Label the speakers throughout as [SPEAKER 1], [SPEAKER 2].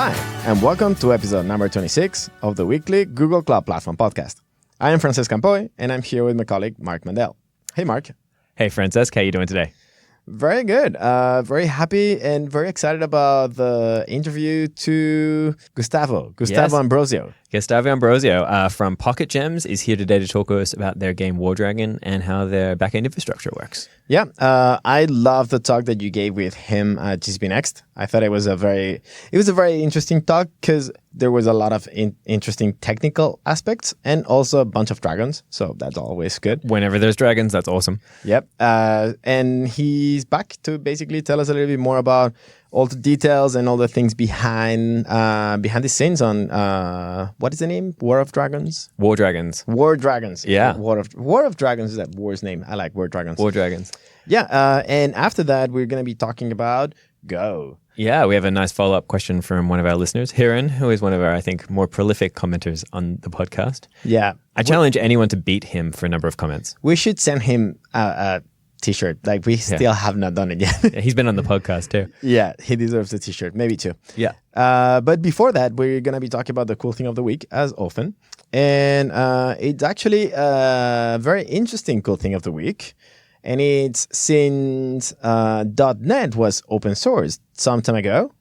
[SPEAKER 1] Hi, and welcome to episode number 26 of the weekly Google Cloud Platform podcast. I am Francesc Campoy, and I'm here with my colleague, Mark Mandel. Hey, Mark.
[SPEAKER 2] Hey, Francesc. How are you doing today?
[SPEAKER 1] Very good. Very happy and very excited about the interview to Gustavo Ambrozio.
[SPEAKER 2] Gustavo Ambrozio from Pocket Gems is here today to talk to us about their game War Dragon and how their backend infrastructure works.
[SPEAKER 1] Yeah, I love the talk that you gave with him at GCP Next. I thought it was a very interesting talk because there was a lot of interesting technical aspects and also a bunch of dragons. So that's always good.
[SPEAKER 2] Whenever there's dragons, that's awesome.
[SPEAKER 1] Yep. And he's back to basically tell us a little bit more about all the details and all the things behind the scenes on what is the name? War of Dragons?
[SPEAKER 2] War Dragons.
[SPEAKER 1] War Dragons.
[SPEAKER 2] Yeah.
[SPEAKER 1] War of Dragons is that war's name. I like War Dragons.
[SPEAKER 2] War Dragons.
[SPEAKER 1] Yeah. And after that, we're going to be talking about Go.
[SPEAKER 2] Yeah, we have a nice follow-up question from one of our listeners, Hiran, who is one of our, I think, more prolific commenters on the podcast.
[SPEAKER 1] Yeah.
[SPEAKER 2] I challenge anyone to beat him for a number of comments.
[SPEAKER 1] We should send him a T-shirt. Like, we still have not done it yet.
[SPEAKER 2] Yeah, he's been on the podcast too.
[SPEAKER 1] Yeah, he deserves a T-shirt. Maybe two.
[SPEAKER 2] Yeah.
[SPEAKER 1] But before that, we're going to be talking about the cool thing of the week, as often. And it's actually a very interesting cool thing of the week. And it's since .NET was open source some time ago,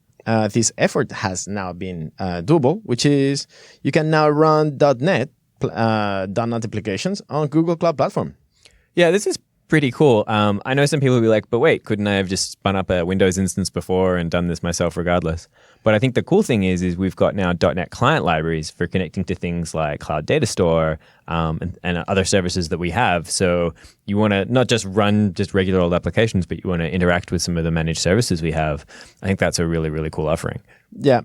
[SPEAKER 1] this effort has now been doable, which is you can now run .NET applications on Google Cloud Platform.
[SPEAKER 2] Yeah, this is pretty cool. I know some people will be like, but wait, couldn't I have just spun up a Windows instance before and done this myself regardless? But I think the cool thing is we've got now .NET client libraries for connecting to things like Cloud Data Store and other services that we have. So you want to not just run just regular old applications, but you want to interact with some of the managed services we have. I think that's a really, really cool offering.
[SPEAKER 1] Yeah.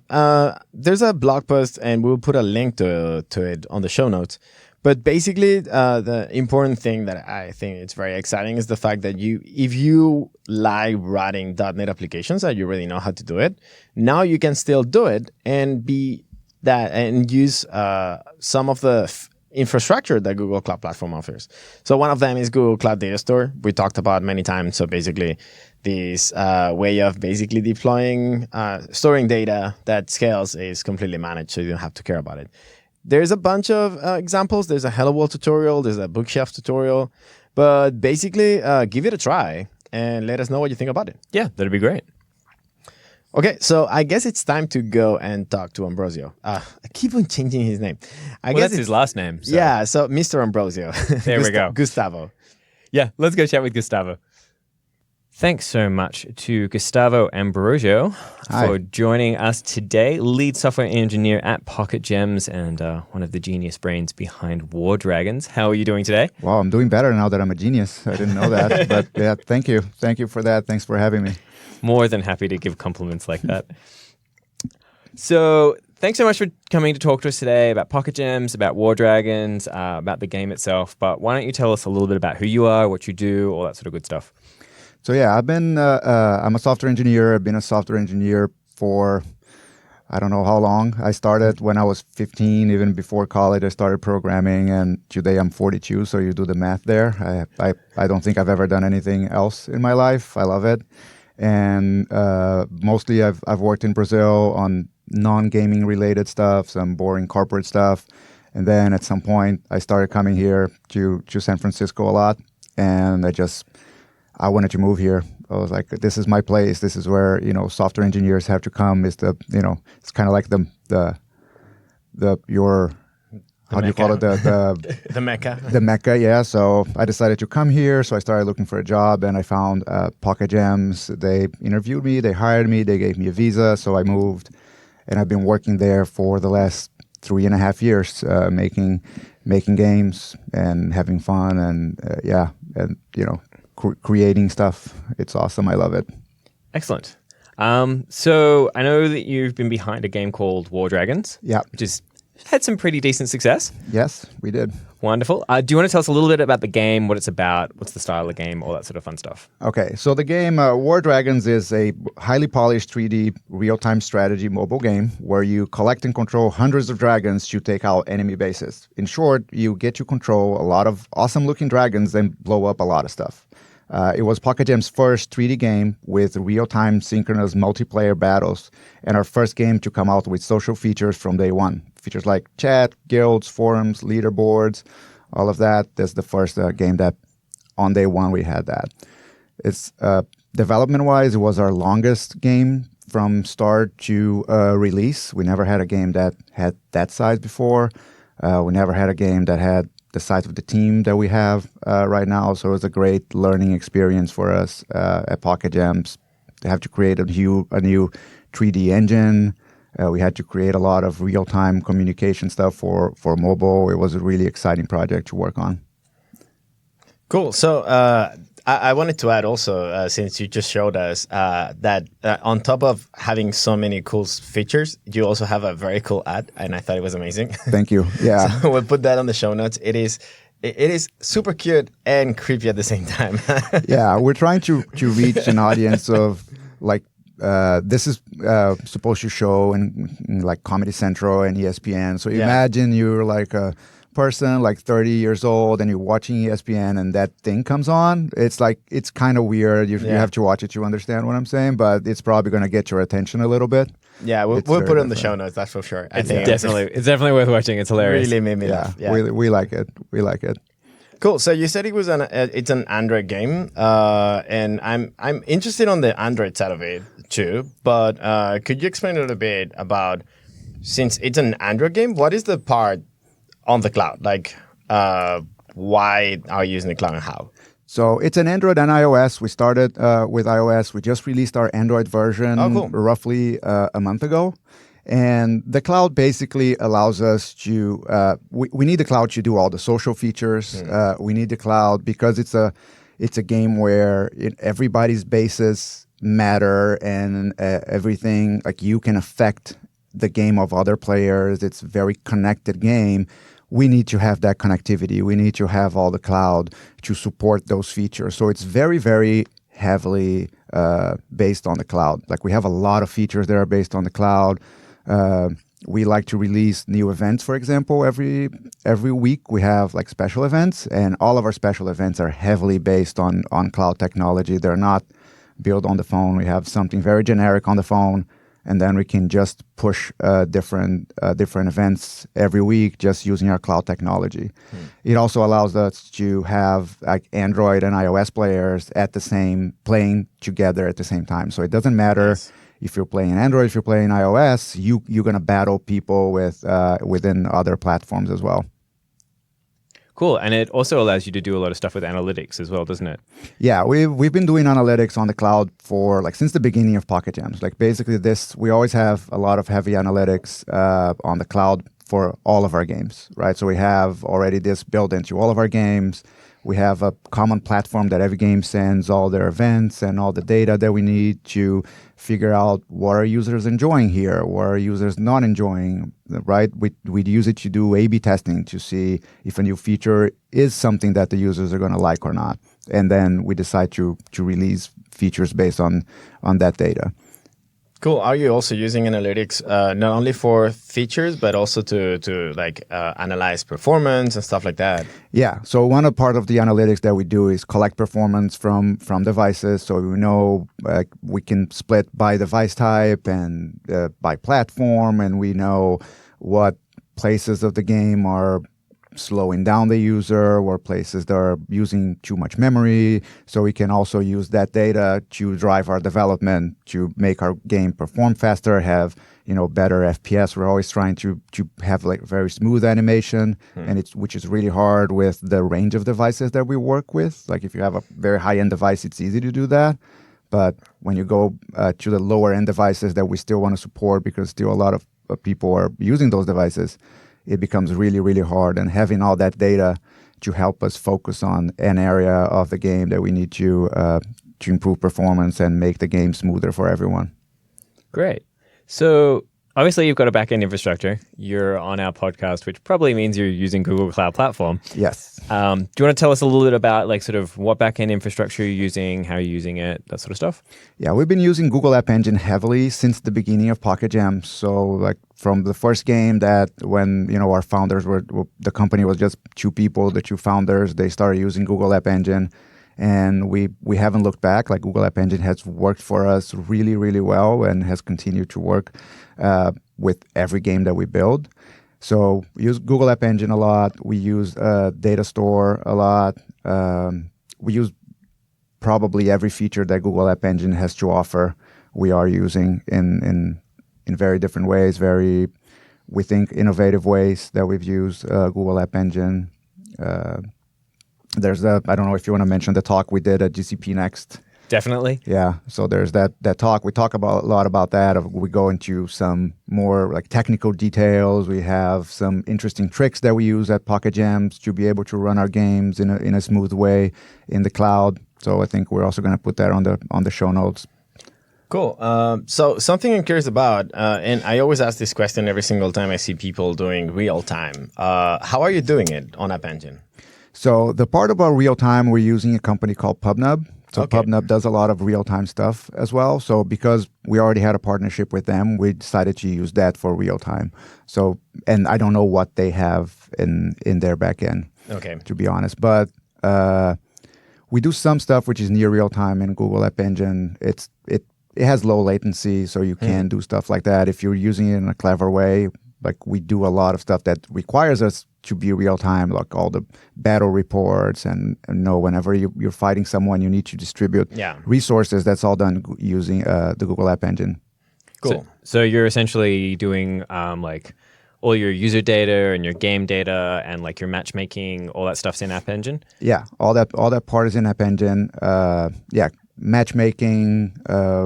[SPEAKER 1] There's a blog post, and we'll put a link to it on the show notes. But basically, the important thing that I think it's very exciting is the fact that if you like writing .NET applications and you really know how to do it, now you can still do it and use some of the infrastructure that Google Cloud Platform offers. So one of them is Google Cloud Data Store. We talked about many times. So basically, this way of basically deploying, storing data that scales is completely managed, so you don't have to care about it. There's a bunch of examples. There's a Hello World tutorial. There's a Bookshelf tutorial. But basically, give it a try and let us know what you think about it.
[SPEAKER 2] Yeah, that'd be great.
[SPEAKER 1] Okay, so I guess it's time to go and talk to Ambrozio. I keep on changing his name. I guess
[SPEAKER 2] that's his last name. So.
[SPEAKER 1] Yeah, so Mr. Ambrozio.
[SPEAKER 2] There we go.
[SPEAKER 1] Gustavo.
[SPEAKER 2] Yeah, let's go chat with Gustavo. Thanks so much to Gustavo Ambrozio for joining us today, lead software engineer at Pocket Gems and one of the genius brains behind War Dragons. How are you doing today?
[SPEAKER 3] Wow, I'm doing better now that I'm a genius. I didn't know that, but yeah, thank you. Thank you for that. Thanks for having me.
[SPEAKER 2] More than happy to give compliments like that. So thanks so much for coming to talk to us today about Pocket Gems, about War Dragons, about the game itself. But why don't you tell us a little bit about who you are, what you do, all that sort of good stuff.
[SPEAKER 3] So yeah, I'm a software engineer. I've been a software engineer for, I don't know how long. I started when I was 15, even before college, I started programming, and today I'm 42, so you do the math there. I don't think I've ever done anything else in my life. I love it. And mostly I've worked in Brazil on non-gaming related stuff, some boring corporate stuff. And then at some point, I started coming here to San Francisco a lot, and I wanted to move here. I was like, this is my place. This is where, software engineers have to come. It's it's kind of like how do you call it?
[SPEAKER 1] The Mecca.
[SPEAKER 3] The Mecca, yeah. So I decided to come here. So I started looking for a job, and I found Pocket Gems. They interviewed me. They hired me. They gave me a visa. So I moved, and I've been working there for the last 3.5 years, making games and having fun, and creating stuff. It's awesome. I love it.
[SPEAKER 2] Excellent. So I know that you've been behind a game called War Dragons.
[SPEAKER 3] Yeah.
[SPEAKER 2] Which has had some pretty decent success.
[SPEAKER 3] Yes, we did.
[SPEAKER 2] Wonderful. Do you want to tell us a little bit about the game, what it's about, what's the style of the game, all that sort of fun stuff?
[SPEAKER 3] Okay, so the game War Dragons is a highly polished 3D real-time strategy mobile game where you collect and control hundreds of dragons to take out enemy bases. In short, you get to control a lot of awesome-looking dragons and blow up a lot of stuff. It was Pocket Jam's first 3D game with real-time synchronous multiplayer battles, and our first game to come out with social features from day one. Features like chat, guilds, forums, leaderboards, all of that. That's the first game that on day one we had that. It's development-wise, it was our longest game from start to release. We never had a game that had that size before. We never had a game that had the size of the team that we have right now. So it was a great learning experience for us at Pocket Gems. They have to create a new 3D engine. We had to create a lot of real-time communication stuff for mobile. It was a really exciting project to work on.
[SPEAKER 1] Cool. So I wanted to add also, since you just showed us that on top of having so many cool features, you also have a very cool ad, and I thought it was amazing.
[SPEAKER 3] Thank you. Yeah.
[SPEAKER 1] So we'll put that on the show notes. It is super cute and creepy at the same time.
[SPEAKER 3] Yeah, we're trying to reach an audience of like this is supposed to show in like Comedy Central and ESPN. So imagine you're like a person like 30 years old and you're watching ESPN and that thing comes on. It's like, it's kind of weird. You have to watch it to understand what I'm saying, but it's probably going to get your attention a little bit.
[SPEAKER 1] Yeah, we'll put it on the show notes, that's for sure.
[SPEAKER 2] It's definitely worth watching. It's hilarious.
[SPEAKER 1] Really made me laugh. Yeah.
[SPEAKER 3] We like it. We like it.
[SPEAKER 1] Cool. So you said it's an Android game, and I'm interested on the Android side of it too. But could you explain a little bit about, since it's an Android game, what is the part on the cloud? Like, why are you using the cloud and how?
[SPEAKER 3] So it's an Android and iOS. We started with iOS. We just released our Android version roughly a month ago. And the cloud basically allows us to, we need the cloud to do all the social features. We need the cloud because it's a game where everybody's bases matter and everything, like you can affect the game of other players. It's a very connected game. We need to have that connectivity. We need to have all the cloud to support those features. So it's very, very heavily based on the cloud. Like we have a lot of features that are based on the cloud. We like to release new events, for example, every week. We have like special events, and all of our special events are heavily based on cloud technology. They're not built on the phone. We have something very generic on the phone, and then we can just push different events every week just using our cloud technology. It also allows us to have like Android and iOS players playing together at the same time. So it doesn't matter if you're playing Android, if you're playing iOS, you're going to battle people within other platforms as well.
[SPEAKER 2] Cool. And it also allows you to do a lot of stuff with analytics as well, doesn't it?
[SPEAKER 3] Yeah, we've been doing analytics on the cloud for like since the beginning of Pocket Gems. Like basically we always have a lot of heavy analytics on the cloud for all of our games, right? So we have already this built into all of our games. We have a common platform that every game sends all their events and all the data that we need to figure out what are users enjoying here, what are users not enjoying, right? We'd use it to do A/B testing to see if a new feature is something that the users are going to like or not. And then we decide to release features based on that data.
[SPEAKER 1] Cool. Are you also using analytics not only for features, but also to analyze performance and stuff like that?
[SPEAKER 3] Yeah. So one part of the analytics that we do is collect performance from devices. So we know we can split by device type and by platform, and we know what places of the game are slowing down the user or places that are using too much memory. So we can also use that data to drive our development, to make our game perform faster, have better FPS. We're always trying to have like very smooth animation, and which is really hard with the range of devices that we work with. Like if you have a very high-end device, it's easy to do that. But when you go to the lower-end devices that we still want to support, because still a lot of people are using those devices, it becomes really, really hard. And having all that data to help us focus on an area of the game that we need to improve performance and make the game smoother for everyone.
[SPEAKER 2] Great. So obviously you've got a back-end infrastructure. You're on our podcast, which probably means you're using Google Cloud Platform.
[SPEAKER 3] Yes.
[SPEAKER 2] Do you want to tell us a little bit about like sort of what back-end infrastructure you're using, how you're using it, that sort of stuff?
[SPEAKER 3] Yeah, we've been using Google App Engine heavily since the beginning of Pocket Gems. So like from the first game that when, our founders the company was just two people, the two founders, they started using Google App Engine. and we haven't looked back. Like Google App Engine has worked for us really, really well and has continued to work with every game that we build. So we use Google App Engine a lot. We use Data Store a lot. We use probably every feature that Google App Engine has to offer. We are using in very different ways, we think, innovative ways that we've used Google App Engine. There's I don't know if you want to mention the talk we did at GCP Next.
[SPEAKER 2] Definitely.
[SPEAKER 3] Yeah. So there's that talk. We talk a lot about that. We go into some more like technical details. We have some interesting tricks that we use at Pocket Gems to be able to run our games in a smooth way in the cloud. So I think we're also going to put that on the show notes.
[SPEAKER 1] Cool. So something I'm curious about, and I always ask this question every single time I see people doing real time. How are you doing it on App Engine?
[SPEAKER 3] So the part about real time, we're using a company called PubNub. So
[SPEAKER 1] Okay.
[SPEAKER 3] PubNub does a lot of real time stuff as well. So because we already had a partnership with them, we decided to use that for real time. So, and I don't know what they have in their backend,
[SPEAKER 1] Okay.
[SPEAKER 3] to be honest. But we do some stuff which is near real time in Google App Engine. It has low latency, so you can do stuff like that if you're using it in a clever way. Like we do a lot of stuff that requires us to be real time, like all the battle reports and know whenever you're fighting someone, you need to distribute resources. That's all done using the Google App Engine.
[SPEAKER 1] Cool.
[SPEAKER 2] So you're essentially doing like all your user data and your game data and like your matchmaking, all that stuff's in App Engine?
[SPEAKER 3] Yeah, all that part is in App Engine. Matchmaking,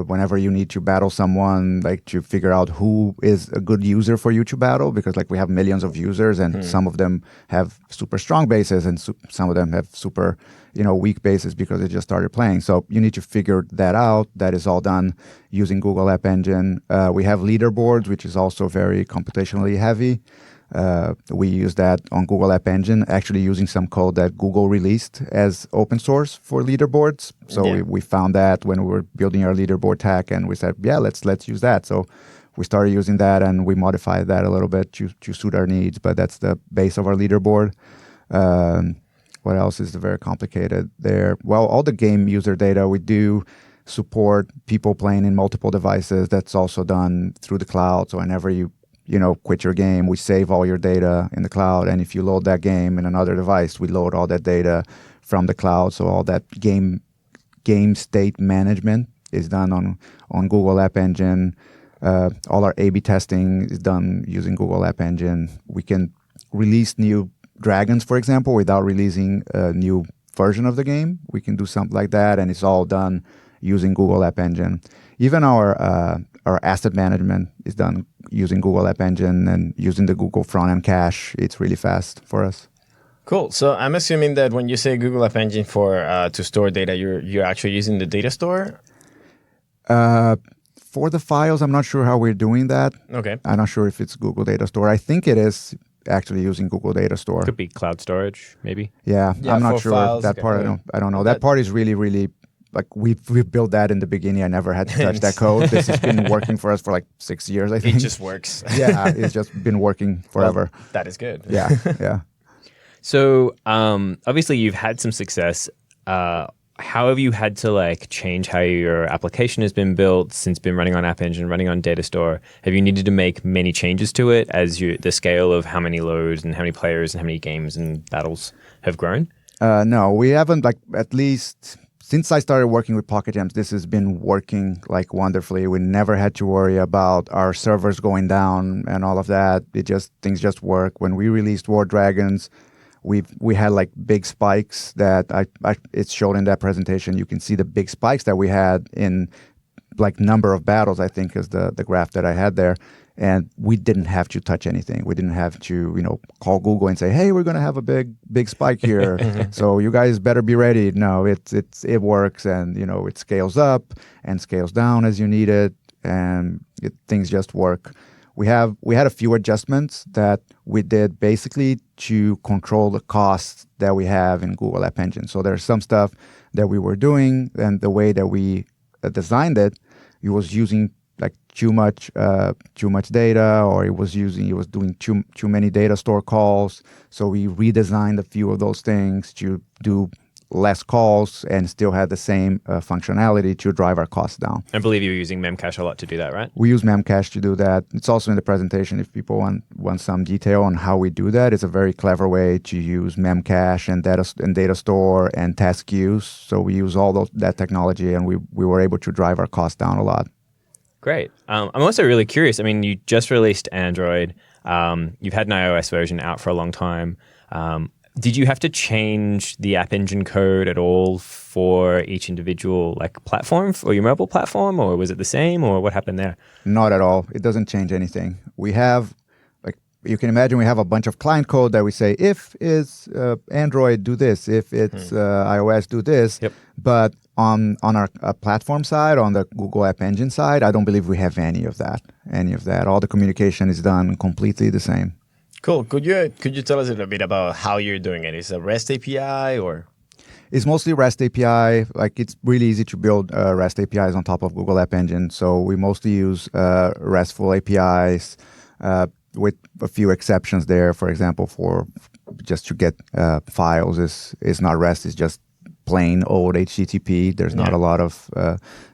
[SPEAKER 3] whenever you need to battle someone, like to figure out who is a good user for you to battle, because like we have millions of users and some of them have super strong bases and some of them have super, weak bases because they just started playing. So you need to figure that out. That is all done using Google App Engine. We have leaderboards, which is also very computationally heavy. We use that on Google App Engine, actually using some code that Google released as open source for leaderboards. So we found that when we were building our leaderboard tech, and we said, let's use that. So we started using that, and we modified that a little bit to suit our needs. But that's the base of our leaderboard. What else is very complicated there? Well, all the game user data, we do support people playing in multiple devices. That's also done through the cloud. So whenever you quit your game, we save all your data in the cloud. And if you load that game in another device, we load all that data from the cloud. So all that game state management is done on Google App Engine. All our A/B testing is done using Google App Engine. We can release new dragons, for example, without releasing a new version of the game. We can do something like that, and it's all done using Google App Engine. Even our asset management is done using Google App Engine and using the Google front-end cache. It's really fast for us.
[SPEAKER 1] Cool. So I'm assuming that when you say Google App Engine to store data, you're actually using the data store?
[SPEAKER 3] For the files, I'm not sure how we're doing that.
[SPEAKER 1] Okay.
[SPEAKER 3] I'm not sure if it's Google Data Store. I think it is actually using Google Data Store.
[SPEAKER 2] Could be cloud storage, maybe.
[SPEAKER 3] Yeah, I'm not sure
[SPEAKER 1] files,
[SPEAKER 3] that part. I don't know. That part is really, really like we built that in the beginning. I never had to touch that code. This has been working for us for like 6 years, I think.
[SPEAKER 1] It just works.
[SPEAKER 3] Yeah, it's just been working forever.
[SPEAKER 1] Well, that is good.
[SPEAKER 3] Yeah.
[SPEAKER 2] So obviously you've had some success. How have you had to change how your application has been built since been running on App Engine, running on Data Store? Have you needed to make many changes to it as the scale of how many loads and how many players and how many games and battles have grown?
[SPEAKER 3] No, we haven't. At least since I started working with Pocket Gems, this has been working wonderfully. We never had to worry about our servers going down and all of that. Things just work. When we released War Dragons, we had big spikes that it's shown in that presentation. You can see the big spikes that we had in number of battles, I think is the graph that I had there. And we didn't have to touch anything. We didn't have to, call Google and say, hey, we're going to have a big spike here. So you guys better be ready. No, it works, and, it scales up and scales down as you need it, and things just work. We had a few adjustments that we did basically to control the costs that we have in Google App Engine. So there's some stuff that we were doing, and the way that we designed it was using too much data, or it was doing too many data store calls. So we redesigned a few of those things to do less calls and still had the same functionality to drive our costs down.
[SPEAKER 2] I believe you were using Memcache a lot to do that, right?
[SPEAKER 3] We use Memcache to do that. It's also in the presentation if people want some detail on how we do that. It's a very clever way to use Memcache and data store and task queues. So we use all that technology, and we were able to drive our costs down a lot.
[SPEAKER 2] Great. I'm also really curious. I mean, you just released Android. You've had an iOS version out for a long time. Did you have to change the App Engine code at all for each individual platform or your mobile platform, or was it the same, or what happened there?
[SPEAKER 3] Not at all. It doesn't change anything. We have, you can imagine, we have a bunch of client code that we say, if it's Android, do this. If it's iOS, do this.
[SPEAKER 2] Yep.
[SPEAKER 3] But on our platform side, on the Google App Engine side, I don't believe we have any of that. All the communication is done completely the same.
[SPEAKER 1] Cool. Could you tell us a little bit about how you're doing it? Is it a REST API or?
[SPEAKER 3] It's mostly REST API. It's really easy to build REST APIs on top of Google App Engine. So we mostly use RESTful APIs with a few exceptions there. For example, for just to get files is not REST. It's just plain old HTTP. There's not a lot of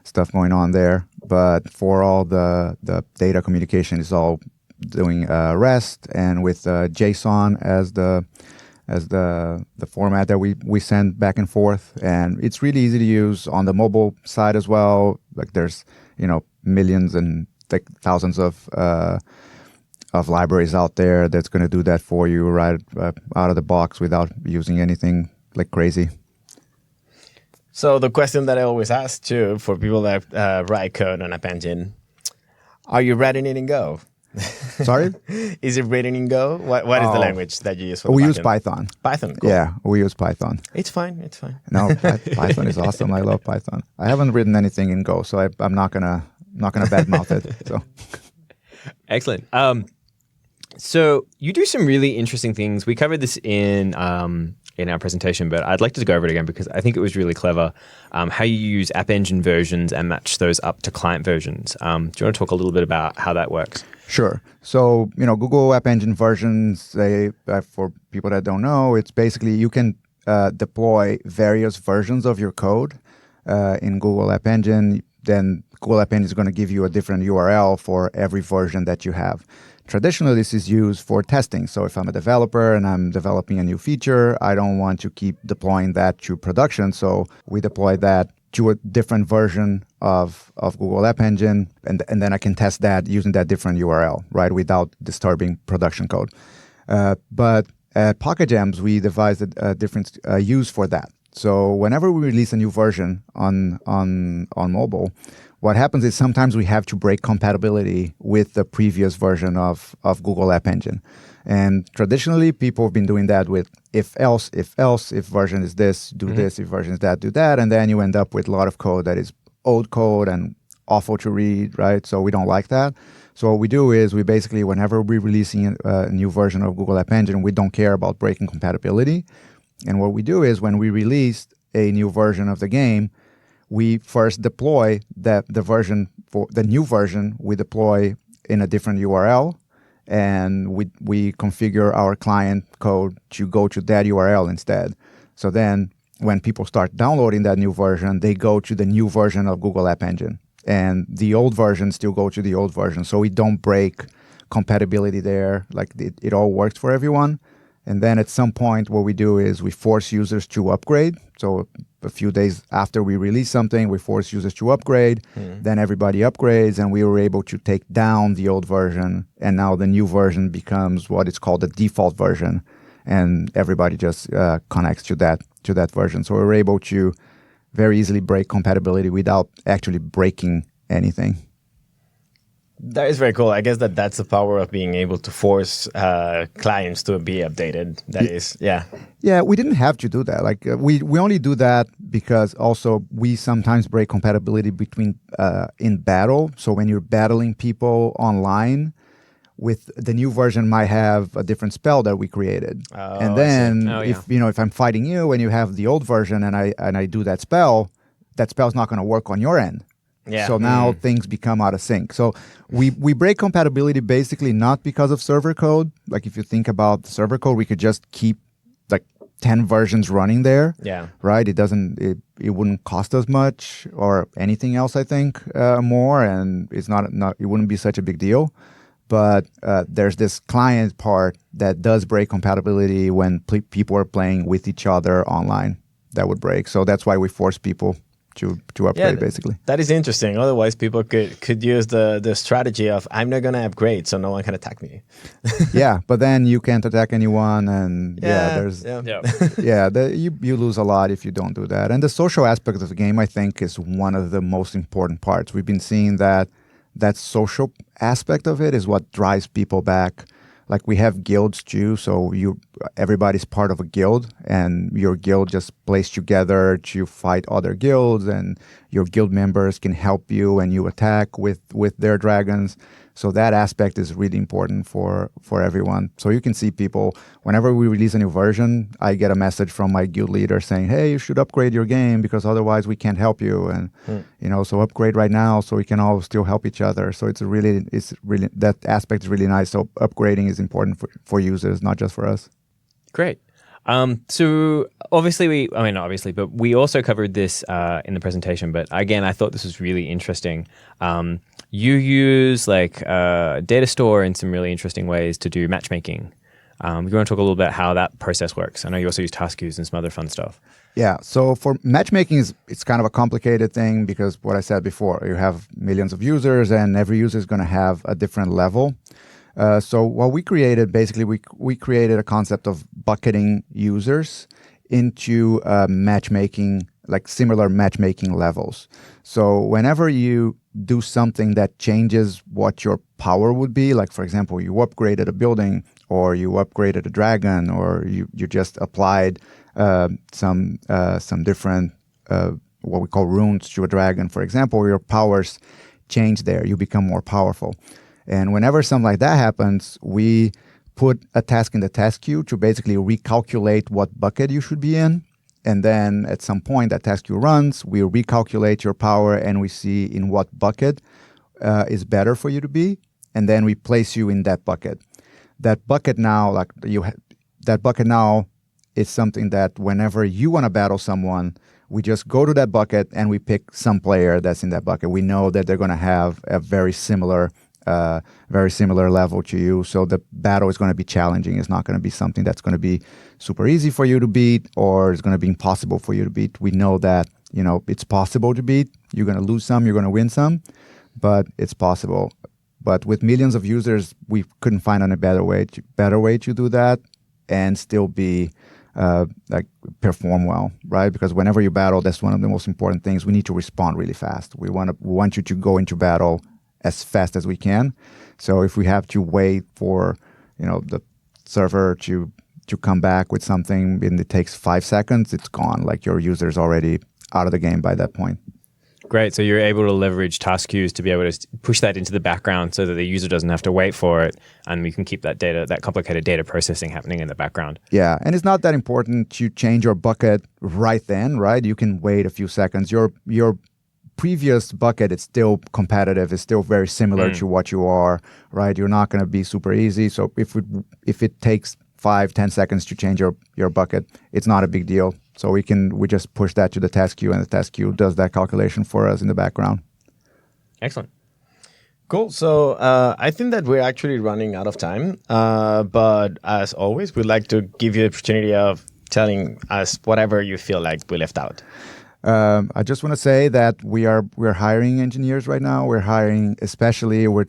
[SPEAKER 3] stuff going on there. But for all the data communication is all doing REST, and with JSON as the format that we send back and forth. And it's really easy to use on the mobile side as well. There's millions and thousands of libraries out there that's going to do that for you right out of the box without using anything crazy.
[SPEAKER 1] So the question that I always ask too for people that write code on App Engine, are you writing it in Go?
[SPEAKER 3] Sorry?
[SPEAKER 1] Is it written in Go? What is the language that you use for
[SPEAKER 3] We
[SPEAKER 1] the
[SPEAKER 3] use
[SPEAKER 1] backend?
[SPEAKER 3] Python.
[SPEAKER 1] Python, cool.
[SPEAKER 3] Yeah, we use Python.
[SPEAKER 1] It's fine.
[SPEAKER 3] No, Python is awesome. I love Python. I haven't written anything in Go, so I'm not gonna badmouth it. So
[SPEAKER 2] Excellent. So you do some really interesting things. We covered this in our presentation, but I'd like to go over it again because I think it was really clever how you use App Engine versions and match those up to client versions. Do you want to talk a little bit about how that works?
[SPEAKER 3] Sure. So, Google App Engine versions, for people that don't know, it's basically you can deploy various versions of your code in Google App Engine. Then Google App Engine is going to give you a different URL for every version that you have. Traditionally, this is used for testing. So if I'm a developer and I'm developing a new feature, I don't want to keep deploying that to production. So we deploy that to a different version of Google App Engine, and then I can test that using that different URL, right, without disturbing production code. But at Pocket Gems, we devised a different use for that. So whenever we release a new version on mobile, what happens is sometimes we have to break compatibility with the previous version of Google App Engine. And traditionally, people have been doing that with if version is this, do this, if version is that, do that. And then you end up with a lot of code that is old code and awful to read, right? So we don't like that. So what we do is we basically, whenever we're releasing a new version of Google App Engine, we don't care about breaking compatibility. And what we do is when we release a new version of the game, we first deploy the version for the new version. We deploy in a different URL, and we configure our client code to go to that URL instead. So then when people start downloading that new version, they go to the new version of Google App Engine, and the old version still go to the old version. So we don't break compatibility there. It all works for everyone. And then at some point, what we do is we force users to upgrade. So a few days after we release something, we force users to upgrade. Then everybody upgrades, and we were able to take down the old version. And now the new version becomes what is called the default version, and everybody just connects to that version. So we were able to very easily break compatibility without actually breaking anything.
[SPEAKER 1] That is very cool. I guess that's the power of being able to force clients to be updated. Yeah,
[SPEAKER 3] we didn't have to do that. We only do that because also we sometimes break compatibility between in battle. So when you're battling people online, with the new version might have a different spell that we created. And then if I'm fighting you and you have the old version and I do that spell's not going to work on your end.
[SPEAKER 1] Yeah.
[SPEAKER 3] So now things become out of sync. So we break compatibility basically not because of server code. If you think about the server code, we could just keep 10 versions running there.
[SPEAKER 1] Yeah.
[SPEAKER 3] Right. It wouldn't cost us much or anything else, I think, more. And it's not, it wouldn't be such a big deal. But there's this client part that does break compatibility when people are playing with each other online. That would break. So that's why we force people to upgrade, basically.
[SPEAKER 1] That is interesting. Otherwise, people could use the strategy of, I'm not going to upgrade, so no one can attack me.
[SPEAKER 3] Yeah, but then you can't attack anyone. And you lose a lot if you don't do that. And the social aspect of the game, I think, is one of the most important parts. We've been seeing that social aspect of it is what drives people back. Like we have guilds too, so everybody's part of a guild, and your guild just plays together to fight other guilds, and your guild members can help you, and you attack with their dragons. So that aspect is really important for everyone. So you can see people, whenever we release a new version, I get a message from my guild leader saying, hey, you should upgrade your game because otherwise we can't help you. And, so upgrade right now so we can all still help each other. So it's really, that aspect is really nice. So upgrading is important for users, not just for us.
[SPEAKER 2] Great. So obviously but we also covered this in the presentation, but again, I thought this was really interesting. You use data store in some really interesting ways to do matchmaking. You want to talk a little bit how that process works? I know you also use task queues and some other fun stuff.
[SPEAKER 3] Yeah, so for matchmaking, it's kind of a complicated thing because what I said before, you have millions of users and every user is going to have a different level. So what we created, basically, we created a concept of bucketing users into matchmaking, like similar matchmaking levels. So whenever you do something that changes what your power would be, like for example, you upgraded a building or you upgraded a dragon or you just applied some different what we call runes to a dragon, for example, your powers change there. You become more powerful. And whenever something like that happens, we put a task in the task queue to basically recalculate what bucket you should be in. And then at some point that task queue runs, we recalculate your power and we see in what bucket is better for you to be. And then we place you in that bucket. That bucket now, is something that whenever you want to battle someone, we just go to that bucket and we pick some player that's in that bucket. We know that they're going to have a very similar level to you. So the battle is going to be challenging. It's not going to be something that's going to be super easy for you to beat or it's going to be impossible for you to beat. We know that, it's possible to beat. You're going to lose some, you're going to win some, but it's possible. But with millions of users, we couldn't find a better way to do that and still be perform well, right? Because whenever you battle, that's one of the most important things. We need to respond really fast. We want you to go into battle as fast as we can. So if we have to wait for the server to come back with something and it takes 5 seconds, it's gone. Like your user's already out of the game by that point.
[SPEAKER 2] Great. So you're able to leverage task queues to be able to push that into the background so that the user doesn't have to wait for it, and we can keep that complicated data processing happening in the background.
[SPEAKER 3] Yeah, and it's not that important to change your bucket right then, right? You can wait a few seconds. Your previous bucket, it's still competitive. It's still very similar to what you are, right? You're not going to be super easy. So if it takes 5-10 seconds to change your bucket, it's not a big deal. So we just push that to the task queue, and the task queue does that calculation for us in the background.
[SPEAKER 2] Excellent.
[SPEAKER 1] Cool. So I think that we're actually running out of time. But as always, we'd like to give you the opportunity of telling us whatever you feel like we left out.
[SPEAKER 3] I just want to say that we're hiring engineers right now. We're hiring, especially we're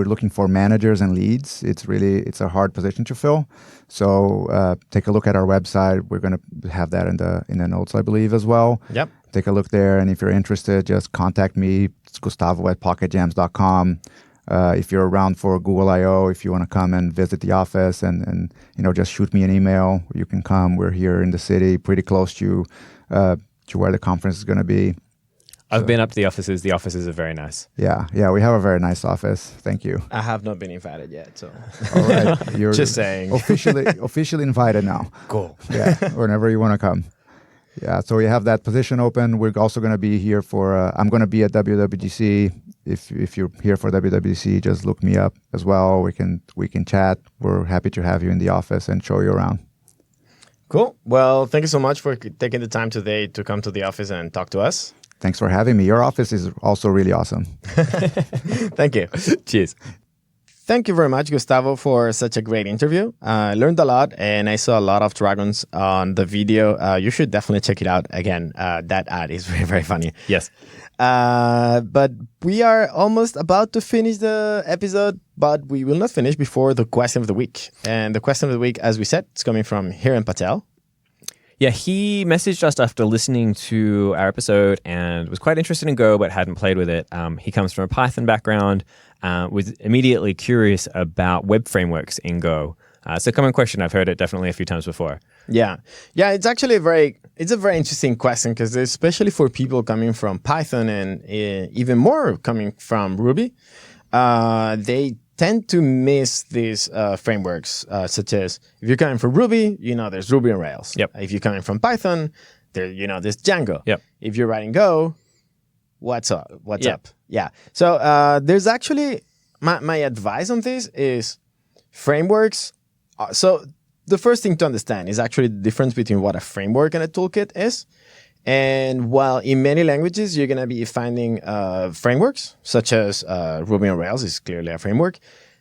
[SPEAKER 3] looking for managers and leads. It's a hard position to fill. So take a look at our website. We're going to have that in the notes, I believe, as well.
[SPEAKER 1] Yep.
[SPEAKER 3] Take a look there, and if you're interested, just contact me. It's Gustavo@pocketjams.com. If you're around for Google I/O, if you want to come and visit the office and just shoot me an email, you can come. We're here in the city, pretty close to where the conference is going to be.
[SPEAKER 2] I've been up to the offices. The offices are very nice.
[SPEAKER 3] Yeah, we have a very nice office. Thank you.
[SPEAKER 1] I have not been invited yet, so.
[SPEAKER 3] All right. You're
[SPEAKER 1] just saying.
[SPEAKER 3] Officially invited now.
[SPEAKER 1] Cool.
[SPEAKER 3] Yeah, whenever you want to come. Yeah, so we have that position open. We're also going to be here for, I'm going to be at WWDC. If you're here for WWDC, just look me up as well. We can chat. We're happy to have you in the office and show you around.
[SPEAKER 1] Cool. Well, thank you so much for taking the time today to come to the office and talk to us.
[SPEAKER 3] Thanks for having me. Your office is also really awesome.
[SPEAKER 1] Thank you.
[SPEAKER 2] Cheers.
[SPEAKER 1] Thank you very much, Gustavo, for such a great interview. I learned a lot, and I saw a lot of dragons on the video. You should definitely check it out. Again, that ad is very, very funny.
[SPEAKER 2] Yes.
[SPEAKER 1] But we are almost about to finish the episode, but we will not finish before the question of the week. And the question of the week, as we said, it's coming from Hiran Patel.
[SPEAKER 2] Yeah, he messaged us after listening to our episode and was quite interested in Go, but hadn't played with it. He comes from a Python background, was immediately curious about web frameworks in Go. It's a common question. I've heard it definitely a few times before.
[SPEAKER 1] Yeah. It's actually a very interesting question because especially for people coming from Python and even more coming from Ruby, they tend to miss these frameworks, such as if you're coming from Ruby, there's Ruby on Rails.
[SPEAKER 2] Yep.
[SPEAKER 1] If you're coming from Python, there's Django.
[SPEAKER 2] Yep.
[SPEAKER 1] If you're writing Go, what's up?
[SPEAKER 2] Yep.
[SPEAKER 1] Up? Yeah. So there's actually my advice on this is frameworks. So the first thing to understand is actually the difference between what a framework and a toolkit is. And while in many languages, you're going to be finding frameworks, such as Ruby on Rails is clearly a framework.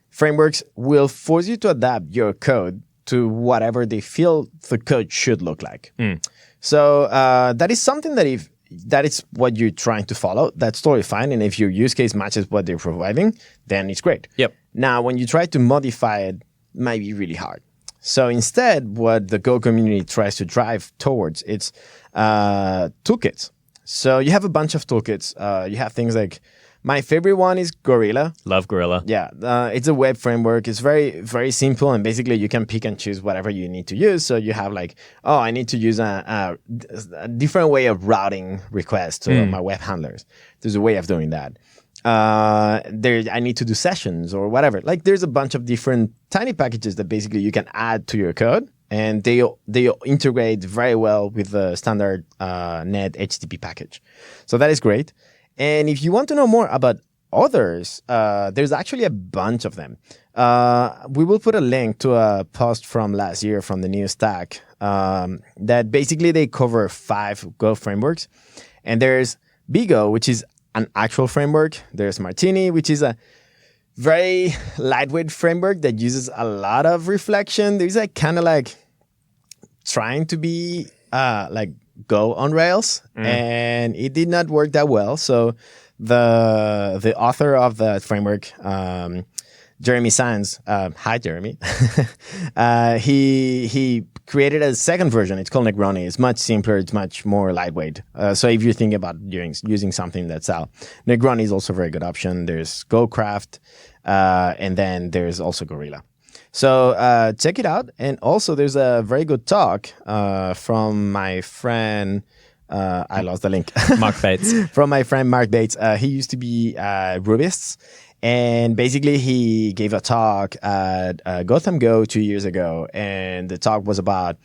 [SPEAKER 1] Frameworks will force you to adapt your code to whatever they feel the code should look like. So that is something that if that is what you're trying to follow, that's totally fine. And if your use case matches what they're providing, then it's great.
[SPEAKER 2] Yep.
[SPEAKER 1] Now, when you try to modify it, it might be really hard. So instead, what the Go community tries to drive towards, it's toolkits. So you have a bunch of toolkits. You have things like, my favorite one is Gorilla.
[SPEAKER 2] Love Gorilla.
[SPEAKER 1] Yeah, it's a web framework. It's very, very simple. And basically, you can pick and choose whatever you need to use. So you have like, I need to use a different way of routing requests to my web handlers. There's a way of doing that. I need to do sessions or whatever. Like there's a bunch of different tiny packages that basically you can add to your code, and they integrate very well with the standard net HTTP package. So that is great. And if you want to know more about others, there's actually a bunch of them. We will put a link to a post from last year from the new stack that basically they cover 5 Go frameworks. And there's BGO, which is an actual framework. There's Martini, which is a very lightweight framework that uses a lot of reflection. There's like kind of like trying to be like Go on Rails, and it did not work that well. So the author of the framework, Jeremy Sands, hi Jeremy, he created a second version. It's called Negroni. It's much simpler. It's much more lightweight. So if you're thinking about using something that's out, Negroni is also a very good option. There's GoCraft, and then there's also Gorilla. So check it out. And also there's a very good talk from my friend, I lost the link.
[SPEAKER 2] Mark Bates.
[SPEAKER 1] From my friend Mark Bates. He used to be Rubyist. And basically, he gave a talk at Gotham Go 2 years ago. And the talk was about,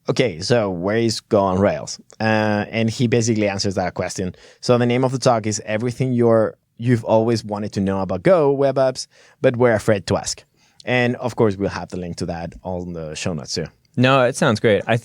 [SPEAKER 1] okay, so where is Go on Rails? And he basically answers that question. So the name of the talk is Everything You've Always Wanted to Know About Go Web Apps, but We're Afraid to Ask. And of course, we'll have the link to that on the show notes too.
[SPEAKER 2] No, it sounds great. I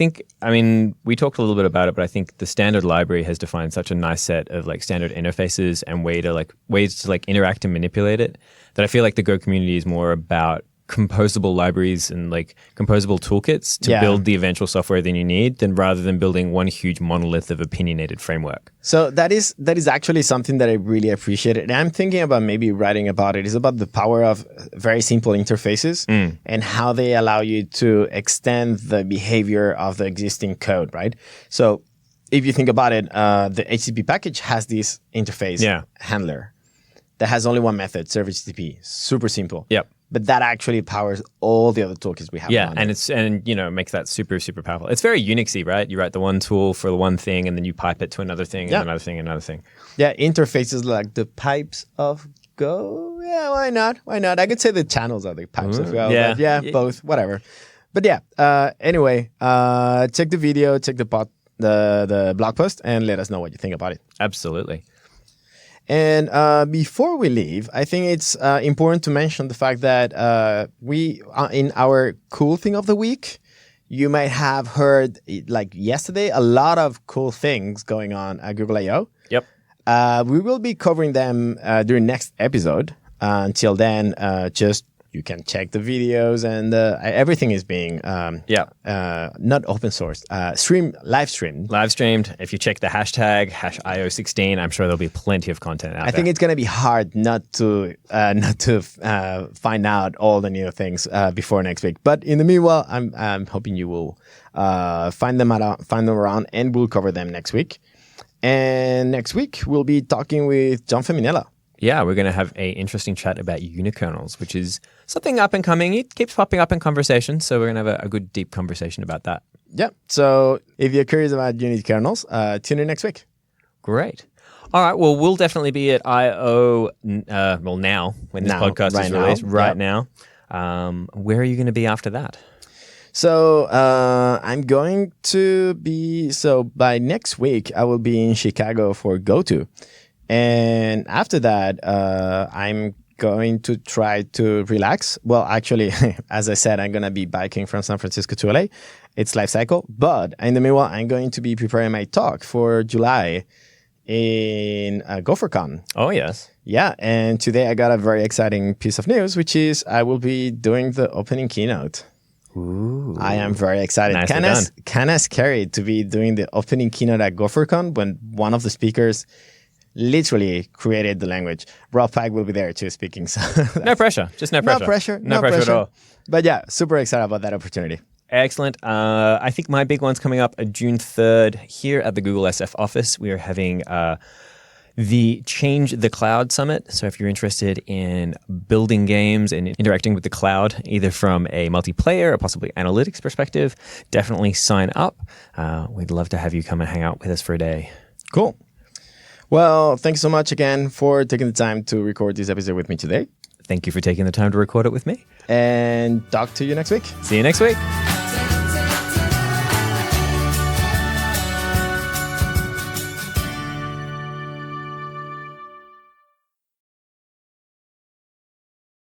[SPEAKER 2] mean, we talked a little bit about it, but I think the standard library has defined such a nice set of like standard interfaces and ways to like interact and manipulate it that I feel like the Go community is more about composable libraries and like composable toolkits to build the eventual software that you need rather than building one huge monolith of opinionated framework.
[SPEAKER 1] So that is actually something that I really appreciate. And I'm thinking about maybe writing about it. It's about the power of very simple interfaces and how they allow you to extend the behavior of the existing code, right? So if you think about it, the HTTP package has this interface handler that has only one method, serve HTTP. Super simple.
[SPEAKER 2] Yep.
[SPEAKER 1] But that actually powers all the other toolkits we have.
[SPEAKER 2] Yeah, and makes that super, super powerful. It's very Unixy, right? You write the one tool for the one thing, and then you pipe it to another thing, and another thing, and another thing.
[SPEAKER 1] Yeah, interfaces like the pipes of Go. Yeah, why not? Why not? I could say the channels are the pipes of Go.
[SPEAKER 2] Yeah,
[SPEAKER 1] both, whatever. But yeah, anyway, check the video, check the blog post, and let us know what you think about it.
[SPEAKER 2] Absolutely.
[SPEAKER 1] And before we leave, I think it's important to mention the fact that we, in our cool thing of the week, you might have heard, like yesterday, a lot of cool things going on at Google I/O.
[SPEAKER 2] Yep.
[SPEAKER 1] We will be covering them during next episode. Until then, just you can check the videos and everything is being not open source, live streamed.
[SPEAKER 2] Live streamed. If you check the hashtag #IO16, I'm sure there'll be plenty of content out there.
[SPEAKER 1] I think it's going to be hard not to find out all the new things before next week. But in the meanwhile, I'm hoping you will find them around, and we'll cover them next week. And next week we'll be talking with John Feminella.
[SPEAKER 2] Yeah, we're going to have an interesting chat about unikernels, which is something up and coming. It keeps popping up in conversation, so we're going to have a good, deep conversation about that.
[SPEAKER 1] Yeah, so if you're curious about unikernels, tune in next week.
[SPEAKER 2] Great. All right, well, we'll definitely be at I/O, now, when this podcast is released, now. Where are you going to be after that?
[SPEAKER 1] So I'm going to be, by next week, I will be in Chicago for GoTo. And after that, I'm going to try to relax. Well, actually, as I said, I'm going to be biking from San Francisco to LA. It's life cycle. But in the meanwhile, I'm going to be preparing my talk for July in GopherCon.
[SPEAKER 2] Oh, yes.
[SPEAKER 1] Yeah. And today I got a very exciting piece of news, which is I will be doing the opening keynote.
[SPEAKER 2] Ooh.
[SPEAKER 1] I am very excited. Kind of scary to be doing the opening keynote at GopherCon when one of the speakers literally created the language. Rob Pack will be there too speaking. So
[SPEAKER 2] no pressure. Just no pressure.
[SPEAKER 1] No pressure at all. But yeah, super excited about that opportunity.
[SPEAKER 2] Excellent. I think my big one's coming up June 3rd here at the Google SF office. We are having the Change the Cloud Summit. So if you're interested in building games and interacting with the cloud, either from a multiplayer or possibly analytics perspective, definitely sign up. We'd love to have you come and hang out with us for a day.
[SPEAKER 1] Cool. Well, thanks so much again for taking the time to record this episode with me today.
[SPEAKER 2] Thank you for taking the time to record it with me.
[SPEAKER 1] And talk to you next week.
[SPEAKER 2] See you next week.